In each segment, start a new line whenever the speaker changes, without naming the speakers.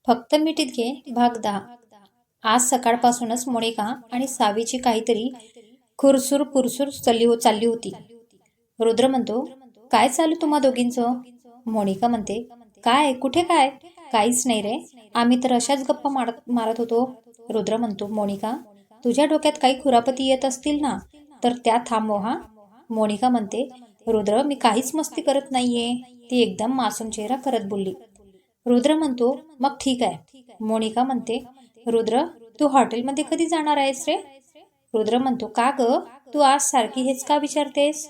फक्त मिठीत घे भाग 10. आज सकाळपासूनच मोनिका आणि सावीची काहीतरी खुरसूर पुरसूर चालली होती. रुद्र म्हणतो, काय चालू तुम्हा दोघींचं? मोनिका म्हणते, काय कुठे काय? काहीच नाही रे, आम्ही तर अशाच गप्पा मारत होतो. रुद्र म्हणतो, मोनिका तुझ्या डोक्यात काही खुरापती येत असतील ना, तर त्या थांबव हा. मोनिका म्हणते, रुद्र मी काहीच मस्ती करत नाहीये. ती एकदम मासूम चेहरा करत बोलली. रुद्र म्हणतो, मग ठीक आहे. मोनिका म्हणते, रुद्र तू हॉटेलमध्ये कधी जाणार आहेस रे? रुद्र म्हणतो, का ग, तू आज सारखी हेच का विचारतेस?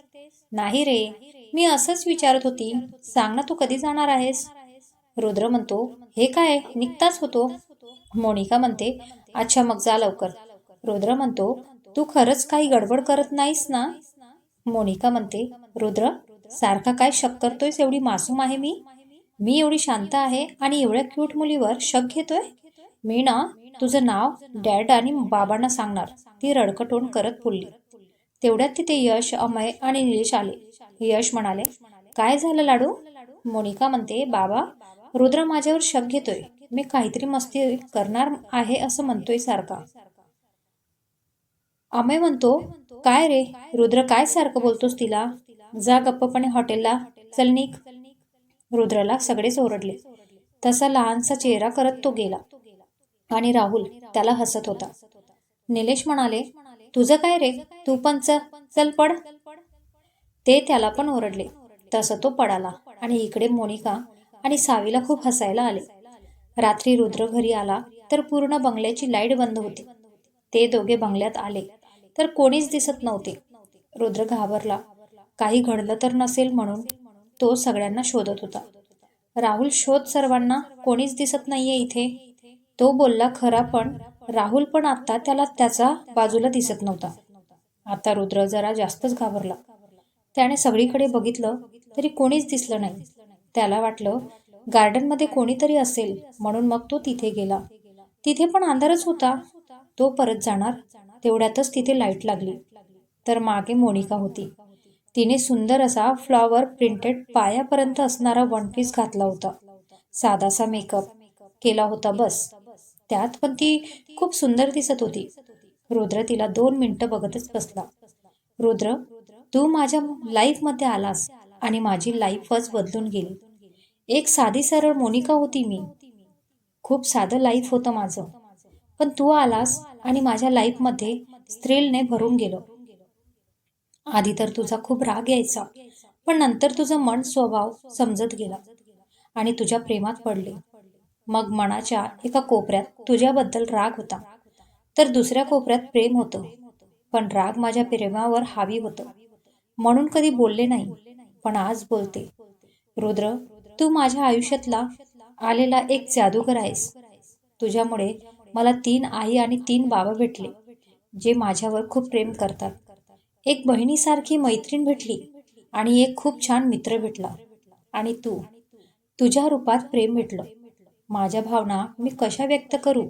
नाही रे, मी असंच विचारत होती. सांग ना, तू कधी जाणार आहेस? रुद्र म्हणतो, हे काय निघताच होतो. मोनिका म्हणते, अच्छा मग जा लवकर. रुद्र म्हणतो, तू खरंच काही गडबड करत नाहीस ना? मोनिका म्हणते, रुद्र सारखा काय शक करतोयस? एवढी मासूम आहे मी एवढी शांत आहे आणि एवढ्या क्यूट मुलीवर शक घेतोय? मी ना तुझं नाव डॅड आणि बाबांना सांगणार, ती रडकटोण करत बोलली. तेवढ्यात तिथे यश, अमय आणि निलेश आले. यश म्हणाले, काय झालं लाडू? मोनिका म्हणते, बाबा रुद्र माझ्यावर शक घेतोय. मी काहीतरी मस्ती करणार आहे असं म्हणतोय सारखा. अमय म्हणतो, काय रे रुद्र, काय सारखं बोलतोस तिला? जा गप्पपणे हॉटेलला, चल निघ. रुद्रला सगळेच ओरडले. तसा लहानसा चेहरा करत तो गेला आणि राहुल त्याला हसत होता. निलेश म्हणाले, तुझं काय रे, तू पण चल पड. ते त्याला पण ओरडले. तसं तो पडाला आणि इकडे मोनिका आणि सावीला खूप हसायला आले. रात्री रुद्र घरी आला तर पूर्ण बंगल्याची लाईट बंद होती. ते दोघे बंगल्यात आले तर कोणीच दिसत नव्हते. रुद्र घाबरला, काही घडलं तर नसेल म्हणून तो सगळ्यांना शोधत होता. राहुल, शोध सर्वांना, कोणीच दिसत नाहीये इथे. तो बोलला खरा, पण राहुल पण आता त्याला त्याचा बाजूला दिसत नव्हता. आता रुद्र जरा जास्तच घाबरला. त्याने सगळीकडे बघितलं तरी कोणीच दिसलं नाही. त्याला वाटलं गार्डनमध्ये कोणीतरी असेल म्हणून मग तो तिथे गेला. तिथे पण अंधारच होता. तो परत जाणार तेवढ्यातच तिथे लाईट लागली. तर मागे मोनिका होती. तिने सुंदर असा फ्लॉवर प्रिंटेड पायापर्यंत असणारा वन पीस घातला होता. साधासा मेकअप केला होता बस. त्यात पण ती खूप सुंदर दिसत होती. रुद्र तिला 2 मिनिटं बघतच बसला. रुद्र, तू माझ्या लाईफमध्ये आलास आणि माझी लाईफच बदलून गेली. एक साधी सरळ मोनिका होती मी. खूप साधं लाईफ होतं माझं. पण तू आलास आणि माझ्या लाईफमध्ये थ्रिलने भरून गेलं. आधी तर तुझा खूप राग यायचा, पण नंतर तुझं मन स्वभाव समजत गेला आणि तुझ्या प्रेमात पडले. मग मनाच्या एका कोपऱ्यात तुझ्याबद्दल राग होता, तर दुसऱ्या कोपऱ्यात प्रेम होतं. पण राग माझ्या प्रेमावर हावी होतं म्हणून कधी बोलले नाही, पण आज बोलते. रुद्र, तू माझ्या आयुष्यातला आलेला एक जादूगर आहेस. तुझ्यामुळे मला 3 आई आणि 3 बाबा भेटले, जे माझ्यावर खूप प्रेम करतात. एक बहिणीसारखी मैत्रीण भेटली आणि एक खूप छान मित्र भेटला. आणि तुझ्या रूपात प्रेम भेटलं. माझ्या भावना मी कशा व्यक्त करू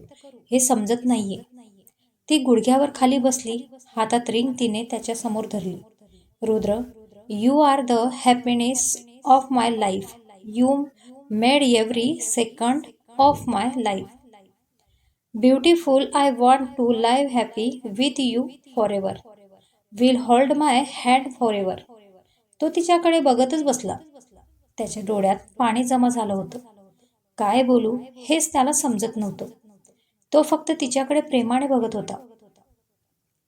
हे समजत नाहीये. ती गुडघ्यावर खाली बसली, हातात रिंग तिने त्याच्या समोर धरली. Rudra, you are the happiness of my life. You made every second of my life beautiful. I want to live happy with you for ever. Will hold my hand for ever. तो तिच्याकडे बघतच बसला. त्याच्या डोळ्यात पाणी जमा झालं होतं. काय बोलू हेच त्याला समजत नव्हतं. तो फक्त तिच्याकडे प्रेमाने बघत होता.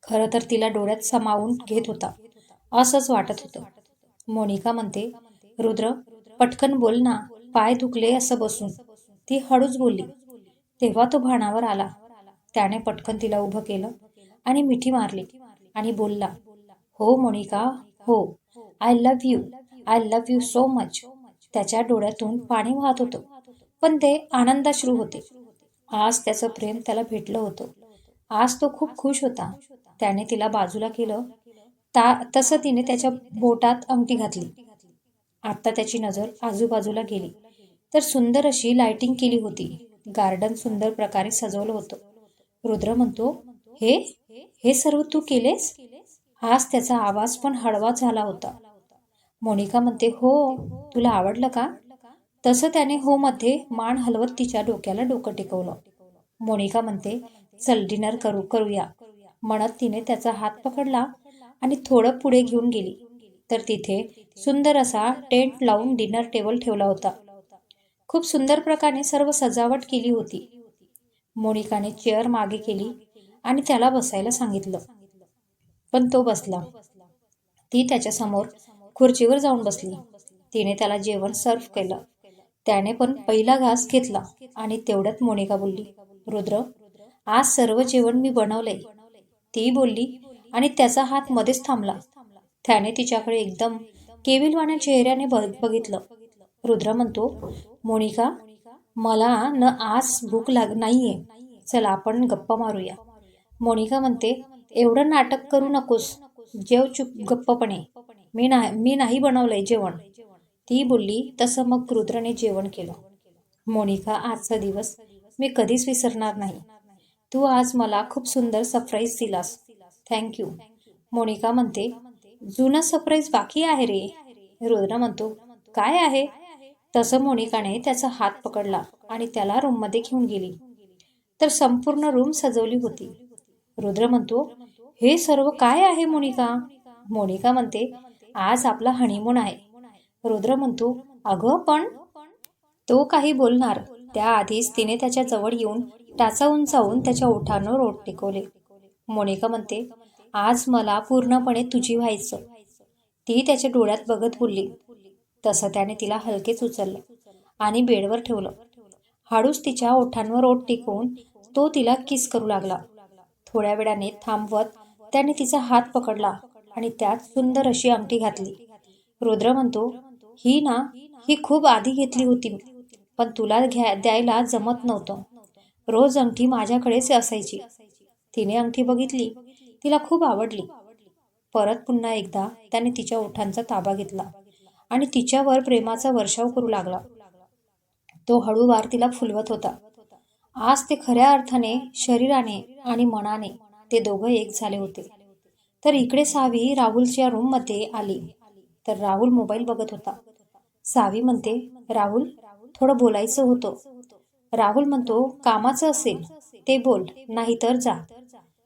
खरं तर तिला डोळ्यात सामावून घेत होता असंच वाटत होतं. मोनिका म्हणते, रुद्र पटकन बोल ना, पाय दुखले असं बसून. ती हळूच बोलली. तेव्हा तो भानावर आला. त्याने पटकन तिला उभं केलं आणि मिठी मारली आणि बोलला, हो मोनिका, हो, I love you. I love you so much. त्याच्या डोळ्यातून पाणी वाहत होतं, पण ते आनंदाश्रू होते. आज त्याचं प्रेम त्याला भेटलं होतं. आज तो खूप खुश होता. त्याने तिला बाजूला केलं. तसं तिने त्याच्या बोटात अंगठी घातली. आता त्याची नजर आजूबाजूला गेली तर सुंदर अशी लाइटिंग केली होती. गार्डन सुंदर प्रकारे सजवलं होतं. रुद्र म्हणतो, हे हे सर्व तू केलेस? आज त्याचा आवाज पण हळवा झाला होता. मोनिका म्हणते, हो, तुला आवडलं का? तसं त्याने हो मध्ये मान हलवत तिच्या डोक्याला डोकं टेकवलं. मोनिका म्हणते, चल डिनर करूया म्हणत तिने त्याचा हात पकडला आणि थोडं पुढे घेऊन गेली. तर तिथे सुंदर असा टेंट लावून डिनर टेबल ठेवला होता. खूप सुंदर प्रकारे सर्व सजावट केली होती. मोनिकाने चेअर मागे केली आणि त्याला बसायला सांगितलं, पण तो बसला. ती त्याच्या समोर खुर्चीवर जाऊन बसली. तिने त्याला जेवण सर्व केलं. त्याने पण पहिला घास घेतला आणि तेवढ्यात मोनिका बोलली, रुद्र, आज सर्व जेवण मी बनवलंय. ती बोलली आणि त्याचा हात मध्येच थांबला. त्याने तिच्याकडे एकदम केविलवाण्या चेहऱ्याने बघितलं. रुद्र म्हणतो, मोनिका, मला आज भूक नाहीये. चल आपण गप्पा मारूया. मोनिका म्हणते, एवढं नाटक करू नकोस. जेव चुप गप्पपणे. मी नाही बनवलंय जेवण. ती बोलली. तसं मग रुद्रने जेवण केलं. मोनिका, आजचा दिवस मी कधीच विसरणार नाही. तू आज मला खूप सुंदर सरप्राईज दिलास. थँक्यू. मोनिका म्हणते, जुना सरप्राईज बाकी आहे रे. रुद्र म्हणतो, काय आहे? तसं मोनिकाने त्याचा हात पकडला आणि त्याला रूममध्ये घेऊन गेली. तर संपूर्ण रूम सजवली होती. रुद्र म्हणतो, हे सर्व काय आहे मोनिका? मोनिका म्हणते, आज आपला हनीमून आहे. रुद्र म्हणतो, अगं पण. तो काही बोलणार त्याआधीच तिने त्याच्या जवळ येऊन टाचा उंचावून त्याच्या ओठांवर ओठ टेकवले. मोनिका म्हणते, आज मला पूर्णपणे तुझी व्हायचं. ती त्याच्या डोळ्यात बघत बोलली. तसं त्याने तिला हलकेच उचललं आणि बेडवर ठेवलं. हळूच तिच्या ओठांवर ओठ टेकवून तो तिला किस करू लागला. थोड्या वेळाने थांबवत त्याने तिचा हात पकडला आणि त्यात सुंदर अशी अंगठी घातली. रुद्र म्हणतो, ही खूप आधी घेतली होती, पण तुला द्यायला जमत नव्हतं. रोज अंगठी माझ्याकडेच असायची. तिने अंगठी बघितली. तिला खूप आवडली. परत पुन्हा एकदा त्याने तिच्या ओठांचा ताबा घेतला आणि तिच्यावर प्रेमाचा वर्षाव करू लागला. तो हळूवार तिला फुलवत होता. आज ते खऱ्या अर्थाने शरीराने आणि मनाने ते दोघं एक झाले होते. तर इकडे सावी राहुलच्या रूममध्ये आली. तर राहुल मोबाईल बघत होता. सावी म्हणते, राहुल, थोडं बोलायचं होतं. राहुल म्हणतो, कामाचं असेल ते बोल, नाही तर जा.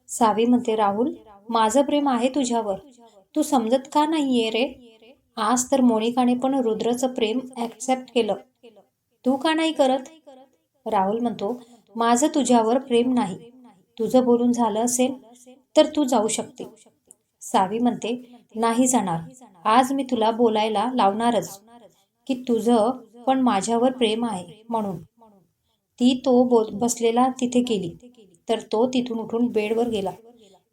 सावी म्हणते, राहुल, माझं प्रेम आहे तुझ्यावर. तू समजत का नाहीये रे? आज तर मोनिकाने पण रुद्रचं प्रेम ऍक्सेप्ट केलं. तू का नाही करत? राहुल म्हणतो, माझं तुझ्यावर प्रेम नाही. तुझं बोलून झालं असेल तर तू जाऊ शकते. सावी म्हणते, नाही जाणार. आज मी तुला बोलायला लावणारच की तुझं पण माझ्यावर प्रेम आहे म्हणून. ती बसलेला तिथे गेली. तर तो तिथून उठून बेडवर गेला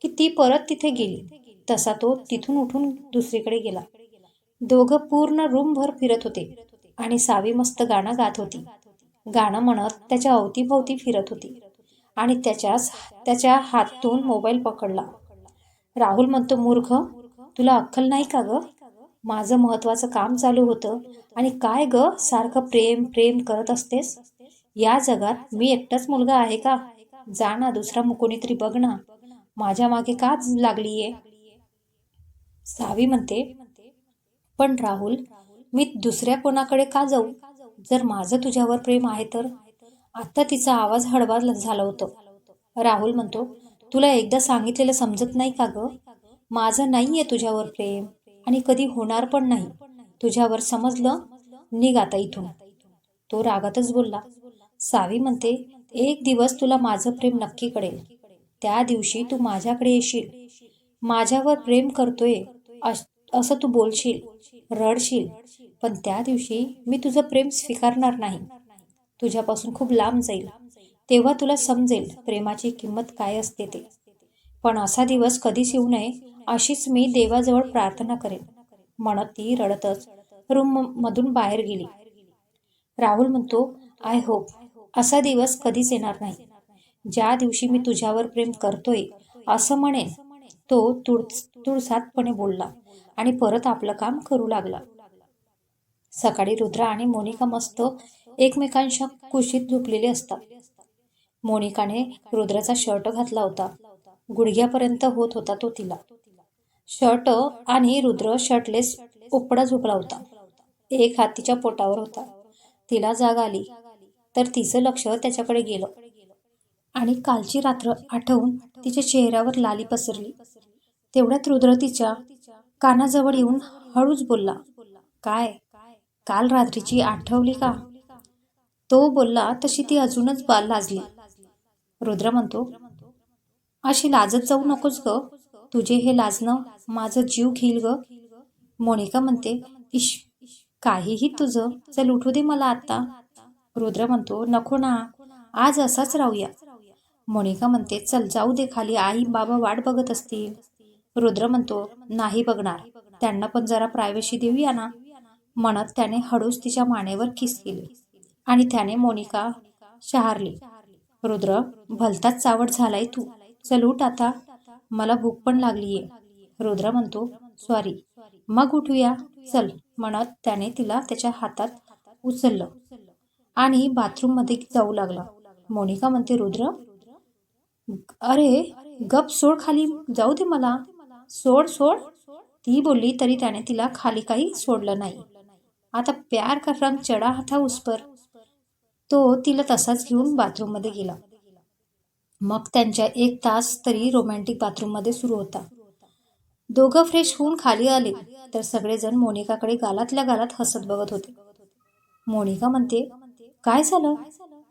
की ती परत तिथे गेली. तसा तो तिथून उठून दुसरीकडे गेला. दोघं पूर्ण रूमभर फिरत होते आणि सावी मस्त गाणं गात होती. गाणं म्हणत त्याच्या अवतीभोवती फिरत होती आणि त्याच्या हातून मोबाईल पकडला. राहुल म्हणतो, मूर्ख, तुला अक्कल नाही का ग? माझं महत्वाचं काम चालू होतं आणि काय ग सारखं प्रेम प्रेम करत असतेस? या जगात मी एकटाच मुलगा आहे का? जा ना, दुसरा कोणीतरी बघ ना. माझ्या मागे का लागलीये? सावी म्हणते, पण राहुल, मी दुसऱ्या कोणाकडे का जाऊ? जर माझं तुझ्यावर प्रेम आहे तर? आता तिचा आवाज हळवा झाला होता. राहुल म्हणतो, तुला एकदा सांगितलेलं समजत नाही का ग? माझं नाहीये तुझ्यावर प्रेम आणि कधी होणार पण नाही. तुझ्यावर, समजलं? निघ आता इथून. तो रागातच बोलला. सावी म्हणते, एक दिवस तुला माझं प्रेम नक्की कळेल. त्या दिवशी तू माझ्याकडे येशील. माझ्यावर प्रेम करतोय असं तू बोलशील, रडशील, पण त्या दिवशी मी तुझं प्रेम स्वीकारणार नाही. तुझ्यापासून खूप लांब जाईल. तेव्हा तुला समजेल प्रेमाची किंमत काय असते ते. पण असा दिवस कधीच येऊ नये अशीच मी देवाजवळ प्रार्थना करेन, म्हणत ती रडतच रूम मधून बाहेर गेली. राहुल म्हणतो, आय होप असा दिवस कधीच येणार नाही. ज्या दिवशी मी तुझ्यावर प्रेम करतोय असं म्हणेन. तो तुळसातपणे बोलला आणि परत आपलं काम करू लागला. सकाळी रुद्र आणि मोनिका मस्त एकमेकांच्या कुशीत झोपलेले असतात. मोनिकाने रुद्राचा शर्ट घातला होता. गुडघ्यापर्यंत होत होता तो तिला. शर्ट आणि रुद्र शर्टलेस उपडा झोपला होता. एक हात तिच्या पोटावर होता तिला जाग आली तर तिचं लक्ष त्याच्याकडे गेलं आणि कालची रात्र आठवून तिच्या चेहऱ्यावर लाली पसरली. तेवढ्यात रुद्र तिच्या कानाजवळ येऊन हळूच बोलला, काय काल रात्रीची आठवली का? तो बोलला तशी ती अजूनच लाजली. रुद्र म्हणतो, अशी लाजत जाऊ नकोस ग, तुझे हे लाजणं माझं जीव घेईल ग. मोनिका म्हणते, इश, काहीही तुझं, चल उठू दे मला आता. रुद्र म्हणतो, नको ना, आज असाच राहूया. मोनिका म्हणते, चल जाऊ दे खाली, आई बाबा वाट बघत असतील. रुद्र म्हणतो, नाही बघणार, त्यांना पण जरा प्रायव्हसी देऊया ना. म्हणत त्याने हळूच तिच्या मानेवर किस केली आणि त्याने मोनिका शहारली. रुद्र, भलताच चावट झालाय तू, चल उठ आता, मला भूक पण लागलीये. रुद्र म्हणतो, सॉरी, मग उठूया चल. म्हणत त्याने तिला त्याच्या हातात उचललं आणि बाथरूममध्ये जाऊ लागला. मोनिका म्हणते, रुद्र, अरे गप सोड, खाली जाऊ दे मला, सोड सोड. ती बोलली तरी त्याने तिला खाली काही सोडलं नाही. आता प्यार का रंग चढा था उस पर. तो तिला तसाच घेऊन बाथरूममध्ये गेला. मग त्यांच्या 1 तास तरी रोमॅन्टिक बाथरूममध्ये सुरू होता. दोघं फ्रेश होऊन खाली आले तर सगळेजण मोनिकाकडे गालातल्या गालात हसत बघत होते. मोनिका म्हणते, काय झालं,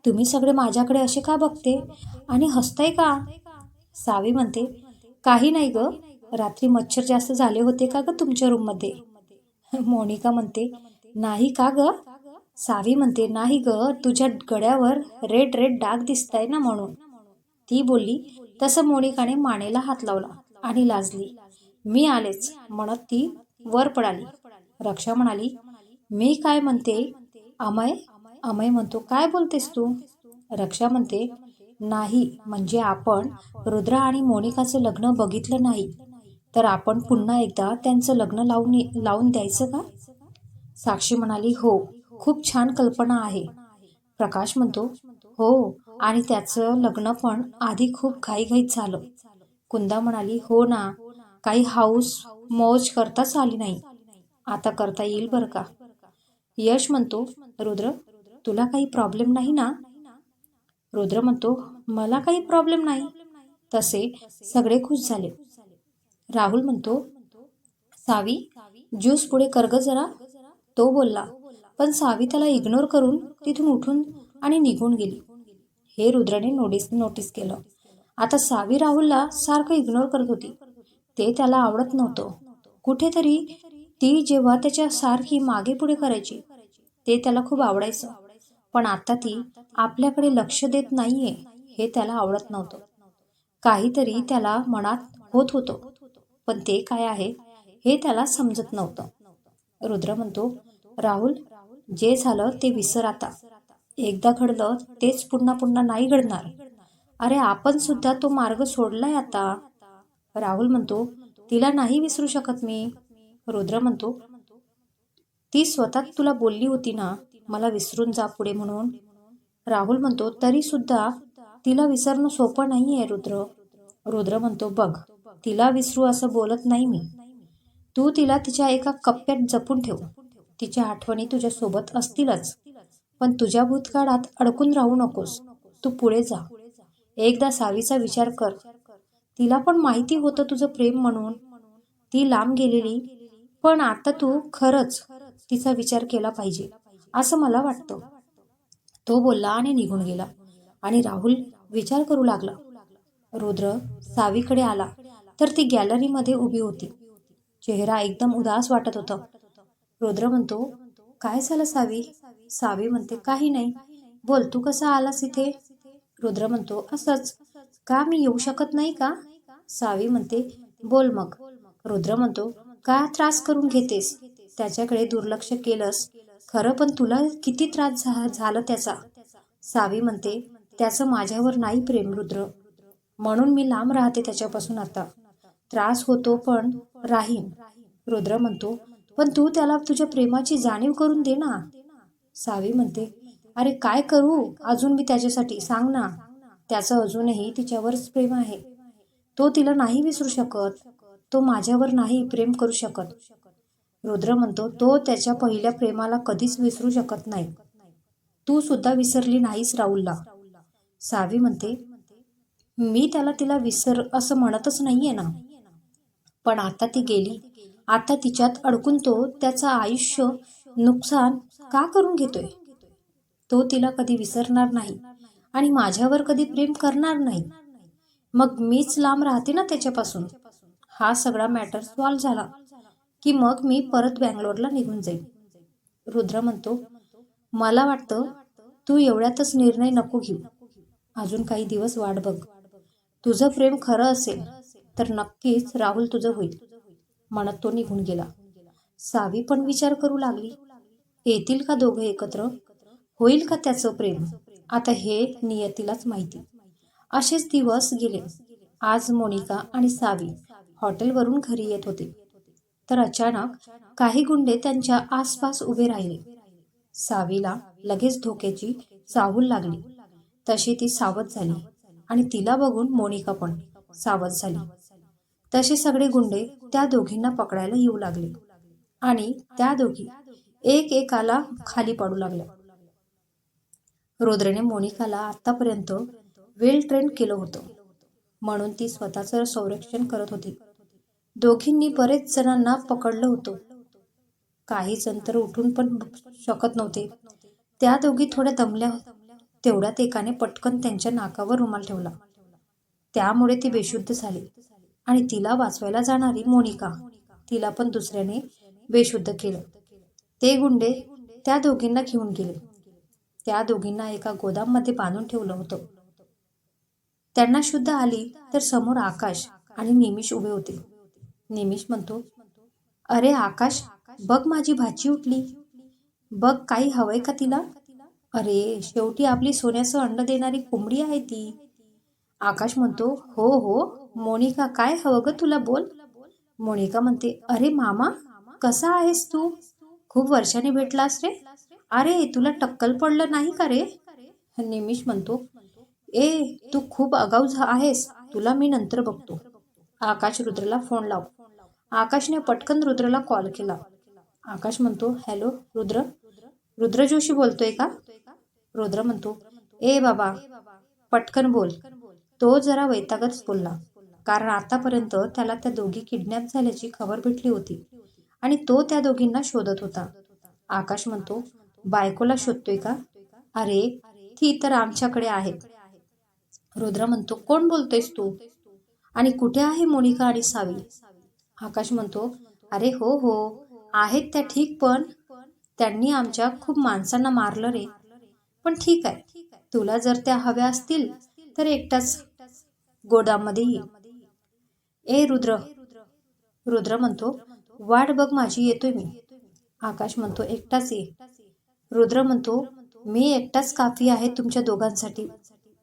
तुम्ही सगळे माझ्याकडे असे का बघते आणि हसताय का? सावी म्हणते, काही नाही ग, रात्री मच्छर जास्त झाले होते का ग तुमच्या रूममध्ये? मोनिका म्हणते, नाही का ग? सावी म्हणते, नाही ग, तुझ्या गळ्यावर रेड रेड डाग दिसताय ना म्हणून. ती बोलली तसं मोनिकाने मानेला हात लावला आणि लाजली. मी आलेच म्हणत ती वर पडाली. रक्षा म्हणाली, मी काय म्हणते, अमय. अमय म्हणतो, काय बोलतेस तू? रक्षा म्हणते, नाही म्हणजे आपण रुद्र आणि मोनिकाचं लग्न बघितलं नाही तर आपण पुन्हा एकदा त्यांचं लग्न लावून द्यायचं का? साक्षी म्हणाली, हो, खूप छान कल्पना आहे. प्रकाश म्हणतो, हो, आणि त्याचं लग्न पण आधी खूप घाईघाईत झालं. कुंदा म्हणाली, हो ना, काही हाऊस मौज करताच आली नाही, आता करता येईल बरं का. यश म्हणतो, रुद्र, तुला काही प्रॉब्लेम नाही ना? रुद्र म्हणतो, मला काही प्रॉब्लेम नाही. तसे सगळे खुश झाले. राहुल म्हणतो, सावी, ज्यूस पुढे कर ग जरा. तो बोलला, पण सावी त्याला इग्नोर करून तिथून उठून आणि निघून गेली. हे रुद्रने नोटीस केलं. आता सावी राहुलला सारखं इग्नोर करत होती. ते त्याला आवडत नव्हतं. कुठेतरी ती जेव्हा त्याच्या सारखी मागे पुढे करायची ते त्याला खूप आवडायचं, पण आता ती आपल्याकडे लक्ष देत नाहीये हे त्याला आवडत नव्हतं. काहीतरी त्याला मनात होत होतं, पण ते काय आहे हे त्याला समजत नव्हतं. रुद्र म्हणतो, राहुल, जे झालं ते विसर आता. एकदा घडलं तेच पुन्हा पुन्हा नाही घडणार. अरे आपण सुद्धा तो मार्ग सोडलाय आता. राहुल म्हणतो, तिला नाही विसरू शकत मी. रुद्र म्हणतो, ती स्वतः तुला बोलली होती ना मला विसरून जा पुढे म्हणून. राहुल म्हणतो, तरी सुद्धा तिला विसरणं सोपं नाहीये रुद्र. रुद्र म्हणतो, बघ, तिला विसरू असं बोलत नाही मी. तू तिला तिच्या एका कप्प्यात जपून ठेव. तिच्या आठवणी तुझ्या सोबत असतीलच, पण तुझ्या भूतकाळात अडकून राहू नकोस. तू पुढे जा. एकदा सावीचा विचार कर. तिला पण माहिती होतं तुझं प्रेम म्हणून. ती लांब गेलेली, पण आता तू खरंच तिचा विचार केला पाहिजे असं मला वाटतं. तो बोलला आणि निघून गेला आणि राहुल विचार करू लागला. रुद्र सावीकडे आला तर ती गॅलरीमध्ये उभी होती. चेहरा एकदम उदास वाटत होता. रुद्र म्हणतो, काय झालं सावी? सावी म्हणते, काही नाही. बोल, तू कसा आलास इथे? रुद्र म्हणतो, असंच. का मी येऊ शकत नाही का? सावी म्हणते, बोल मग. रुद्र म्हणतो, का त्रास करून घेतेस? त्याच्याकडे दुर्लक्ष केलंस खरं, पण तुला किती त्रास झाला त्याचा? सावी म्हणते, त्याचं माझ्यावर नाही प्रेम रुद्र, म्हणून मी लांब राहते त्याच्यापासून. आता त्रास होतो पण राहीन. रुद्र म्हणतो, पण तू त्याला तुझ्या प्रेमाची जाणीव करून दे ना. सावी म्हणते, अरे काय करू अजून मी त्याच्यासाठी, सांग ना. त्याचं अजूनही तिच्यावरच प्रेम आहे. तो तिला नाही विसरू शकत. तो माझ्यावर नाही प्रेम करू शकत. रुद्र म्हणतो, तो त्याच्या पहिल्या प्रेमाला कधीच विसरू शकत नाही. तू सुद्धा विसरली नाहीस राहुलला. सावी म्हणते, मी तिला विसर असं म्हणतच नाहीये ना. पण आता ती गेली. आता तिच्यात अडकून तो त्याचं आयुष्य नुकसान का करून घेतोय? तो तिला कधी विसरणार नाही आणि माझ्यावर कधी प्रेम करणार नाही. मग मीच लांब राहते ना त्याच्यापासून. हा सगळा मॅटर सॉल्व्ह झाला की मग मी परत बँगलोरला निघून जाईल. रुद्र म्हणतो, मला वाटतं तू एवढ्यातच निर्णय नको घेऊ. अजून काही दिवस वाट बघ. तुझं प्रेम खरं असेल तर नक्कीच राहुल तुझं होईल, म्हणत तो निघून गेला. सावी पण विचार करू लागली, येतील का दोघे एकत्र? होईल का त्याचं प्रेम? आता हे नियतीलाच माहिती. असेच दिवस गेले. आज मोनिका आणि सावी हॉटेलवरून घरी येत होते तर अचानक काही गुंडे त्यांच्या आसपास उभे राहिले. सावीला लगेच धोक्याची चाहूल लागली. तशी ती सावध झाली आणि तिला बघून मोनिका पण सावध झाली. तसे सगळे गुंडे त्या दोघींना पकडायला येऊ लागले आणि त्या दोघी एक एकाला खाली पाडू लागल्या. रुद्रने मोनिकाला आतापर्यंत वेल ट्रेन केलं होतं म्हणून ती स्वतःचं संरक्षण करत होती. दोघींनी बरेच जणांना पकडलं होतं. काही जण तर उठून पण शकत नव्हते. त्या दोघी थोड्या दमल्या. तेवढ्यात एकाने पटकन त्यांच्या नाकावर रुमाल ठेवला. त्यामुळे ती बेशुद्ध झाली आणि तिला वाचवायला जाणारी मोनिका, तिला पण दुसऱ्याने बेशुद्ध केलं. ते गुंडे त्या दोघींना घेऊन गेले. त्या दोघींना एका गोदाममध्ये बांधून ठेवलं होतं. त्यांना शुद्ध आली तर समोर आकाश आणि निमिष उभे होते. निमिष म्हणतो, अरे आकाश, बघ माझी भाची उठली. बघ, काही हवंय का तिला? अरे, शेवटी आपली सोन्याचं अंड देणारी कोंबडी आहे ती. आकाश म्हणतो, हो हो मोनिका, काय हवं ग तुला, बोल. मोनिका म्हणते, अरे मामा, कसा आहेस तू? खूप वर्षांनी भेटलास रे. अरे, तुला टक्कल पडलं नाही का रे? निमिष म्हणतो, तू खूप आगाऊ आहेस. तुला मी नंतर बघतो. आकाश, रुद्रला फोन लाव. आकाशने पटकन रुद्रला कॉल केला. आकाश म्हणतो, हॅलो रुद्र. रुद्र जोशी बोलतोय का? रुद्र म्हणतो, बाबा, पटकन बोल. तो जरा वैतागच बोलला, कारण आतापर्यंत त्याला त्या दोघी किडनॅप झाल्याची खबर भेटली होती आणि तो त्या दोघींना शोधत होता. आकाश म्हणतो, बायकोला शोधतोय का? अरे, ती तर आमच्याकडे आहे. रुद्र म्हणतो, कोण बोलतोयस तू? आणि कुठे आहे मोनिका आणि सावी? आकाश म्हणतो, अरे हो हो, आहेत त्या ठीक, पण त्यांनी आमच्या खूप माणसांना मारलं रे. पण ठीक आहे, तुला जर त्या हव्या असतील तर एकटाच गोदाममध्ये ये. रुद्र. रुद्र म्हणतो, वाट बघ माझी, येतोय मी. आकाश म्हणतो, एकटाच ये. रुद्र म्हणतो, मी एकटाच काफी आहे तुमच्या दोघांसाठी,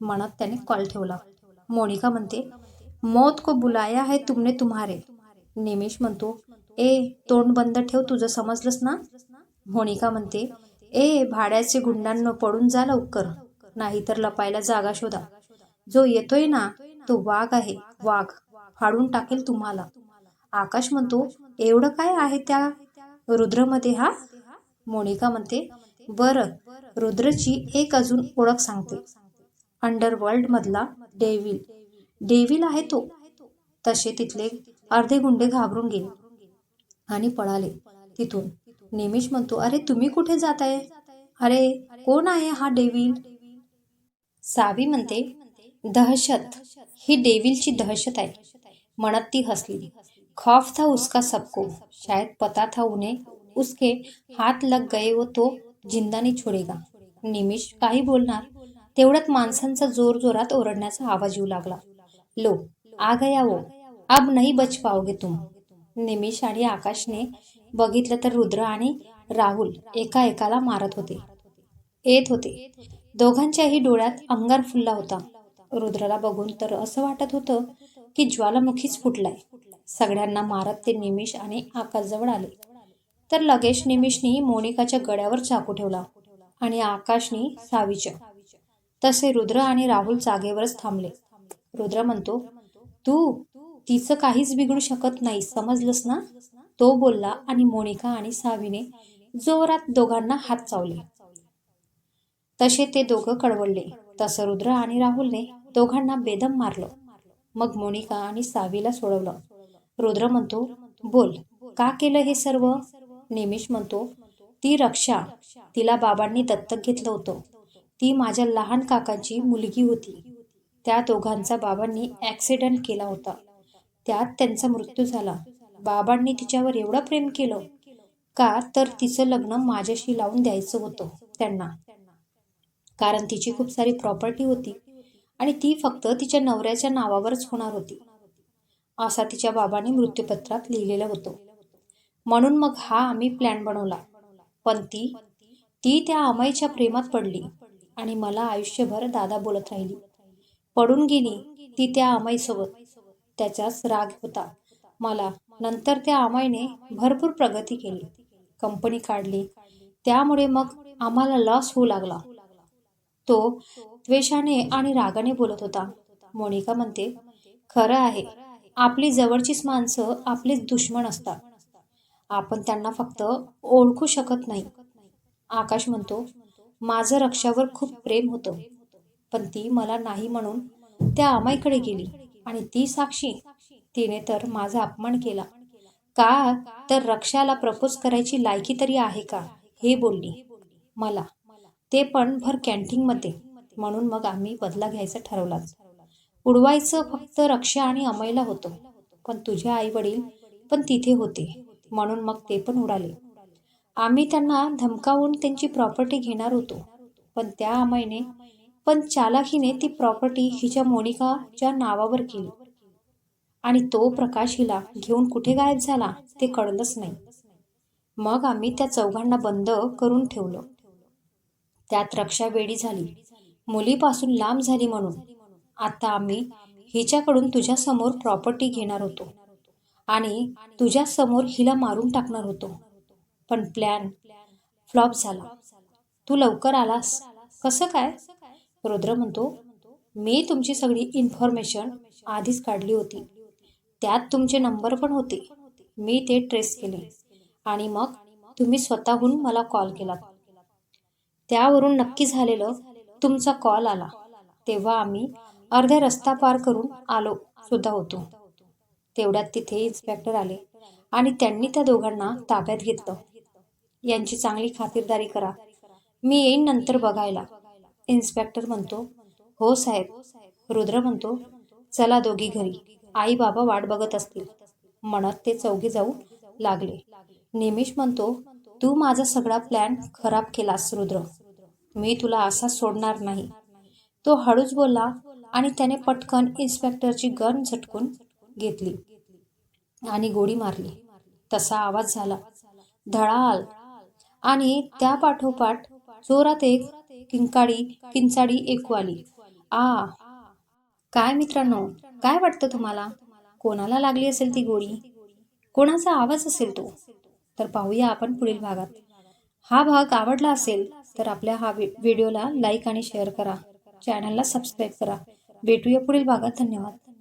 म्हणत त्याने कॉल ठेवला. मोनिका म्हणते, मौत को बुलाया है तुमने तुम्हारे. निमिष म्हणतो, तोंड बंद ठेव तुझं, समजलंस ना? मोनिका म्हणते, भाड्याचे गुंडांनो, पडून जा लवकर, नाहीतर लपायला जागा शोधा. जो येतोय ना तो वाघ आहे, वाघ फाडून टाकेल तुम्हाला. आकाश म्हणतो, एवढं काय आहे त्या रुद्रमध्ये हा? मोनिका म्हणते, बरं, रुद्रची एक अजून ओळख सांगते. अंडरवर्ल्ड मधला डेव्हिल आहे तो. तसे तिथले अर्धे गुंडे घाबरून गेले आणि पळाले तिथून. निमिष म्हणतो, अरे तुम्ही कुठे जाताय? अरे, कोण आहे हा डेव्हिल? सावी म्हणते, दहशत, ही डेव्हिलची दहशत आहे, म्हणत ती हसली. खौफ था उसका सबको, शायद पता था उन्हें उसके हात लग गए वो तो जिंदा नहीं छोडेगा. निमिष काही बोलणार तेवढ्यात माणसांचा जोर जोरात ओरडण्याचा आवाज येऊ लागला. लो, आ गया वो, अब नहीं बच पाओगे तुम. निमिष आणि आकाशने बघितलं तर रुद्र आणि राहुल एका एकाला मारत येत होते. दोघांच्याही डोळ्यात अंगार फुलला होता. रुद्रला बघून तर असं वाटत होतं की ज्वालामुखीच फुटलाय. सगळ्यांना मारत ते निमिष आणि आकाशजवळ आले तर लगेच निमिषनी मोनिकाच्या गळ्यावर चाकू ठेवला आणि आकाशनी सावीच्या. तसे रुद्र आणि राहुल जागेवरच थांबले. रुद्र म्हणतो, तू तिचं काहीच बिघडू शकत नाही, समजलंस ना? तो बोलला आणि मोनिका आणि सावीने जोरात दोघांना हात चावले. तसे ते दोघं कळवळले. तसं रुद्र आणि राहुलने दोघांना बेदम मारलं. मग मोनिका आणि सावीला सोडवलं. रुद्र म्हणतो, बोल, का केलं हे सर्व? निमिष म्हणतो, ती रक्षा, तिला बाबांनी दत्तक घेतलं होतं. ती माझ्या लहान काकांची मुलगी होती. त्या दोघांचा बाबांनी ॲक्सिडेंट केला होता. त्यात त्यांचा मृत्यू झाला. बाबांनी तिच्यावर एवढं प्रेम केलं का तर तिचं लग्न माझ्याशी लावून द्यायचं होतं त्यांना, कारण तिची खूप सारी प्रॉपर्टी होती आणि ती फक्त तिच्या नवऱ्याच्या नावावरच होणार होती, असा तिच्या बाबांनी मृत्यूपत्रात लिहिलेलं होतं. म्हणून मग हा आम्ही प्लॅन बनवला. पण ती त्या अमयच्या प्रेमात पडली आणि मला आयुष्यभर दादा बोलत राहिली. पडून गेली ती त्या अमयसोबत. त्याचाच राग होता मला. नंतर त्या अमयने भरपूर प्रगती केली, कंपनी काढली. त्यामुळे मग आम्हाला लॉस होऊ लागला. तो द्वेषाने आणि रागाने बोलत होता. मोनिका म्हणते, खरं आहे, आपली जवळचीच माणसं आपलेच दुश्मन असतात. आपण त्यांना फक्त ओळखू शकत नाही. आकाश म्हणतो, माझं रक्षावर खूप प्रेम होतं, पण ती मला नाही म्हणून त्या अमाईकडे गेली. आणि ती साक्षी, तिने तर माझा अपमान केला. का तर रक्षाला प्रपोज करायची लायकी तरी आहे का, हे बोलली मला, ते पण भर कॅन्टीनमध्ये. म्हणून मग आम्ही बदला घ्यायचा ठरवलाच. उडवायचं फक्त रक्षा आणि अमयला होतं, पण तुझे आई वडील पण तिथे होते म्हणून मग ते पण उडाले. आम्ही त्यांना धमकावून त्यांची प्रॉपर्टी घेणार होतो, पण त्या अमयने पण चालाखीने ती प्रॉपर्टी हिच्या मोनिकाच्या नावावर केली आणि तो प्रकाश हिला घेऊन कुठे गायब झाला ते कळलंच नाही. मग आम्ही त्या चौघांना बंद करून ठेवलं. त्यात रक्षा वेडी झाली, मुलीपासून लांब झाली. म्हणून आता आम्ही हिच्याकडून तुझ्या समोर प्रॉपर्टी घेणार होतो आणि तुझ्या समोर हिला मारून टाकणार होतो. पण प्लॅन फ्लॉप झाला. तू लवकर आलास कसं काय? रुद्र म्हणतो, मी तुमची सगळी इन्फॉर्मेशन आधीच काढली होती. त्यात तुमचे नंबर पण होते. मी ते ट्रेस केले आणि मग तुम्ही स्वतःहून मला कॉल केला. त्यावरून नक्की झालेलं तुमचा कॉल आला. तेव्हा आम्ही अर्ध्या रस्ता पार करून आलो सुद्धा होतो. तेवढ्यात तिथे इन्स्पेक्टर आले आणि त्यांनी त्या दोघांना ताब्यात घेतलं. यांची चांगली खातिरदारी करा, मी येईन नंतर बघायला. इन्स्पेक्टर म्हणतो, हो साहेब. रुद्र म्हणतो, चला दोघी घरी, आई बाबा वाट बघत असतील. म्हणत ते चौघे जाऊ लागले. निमिष म्हणतो, तू माझा सगळा प्लॅन खराब केलास रुद्र, मी तुला असा सोडणार नाही. तो हळूच बोलला आणि त्याने पटकन इन्स्पेक्टरची गन झटकून घेतली आणि गोळी मारली. तसा आवाज झाला, धडाल, आणि त्या पाठोपाठ जोरात एक किंचाळी ऐकू आली. आ, काय मित्रांनो, काय वाटतं तुम्हाला? कोणाला लागली असेल ती गोळी? कोणाचा आवाज असेल तो? तर पाहूया आपण पुढील भागात. हा भाग आवडला असेल तर आपल्या हा व्हिडिओला लाईक आणि शेअर करा, चॅनलला सबस्क्राईब करा. भेटूया पुढील भागात. धन्यवाद.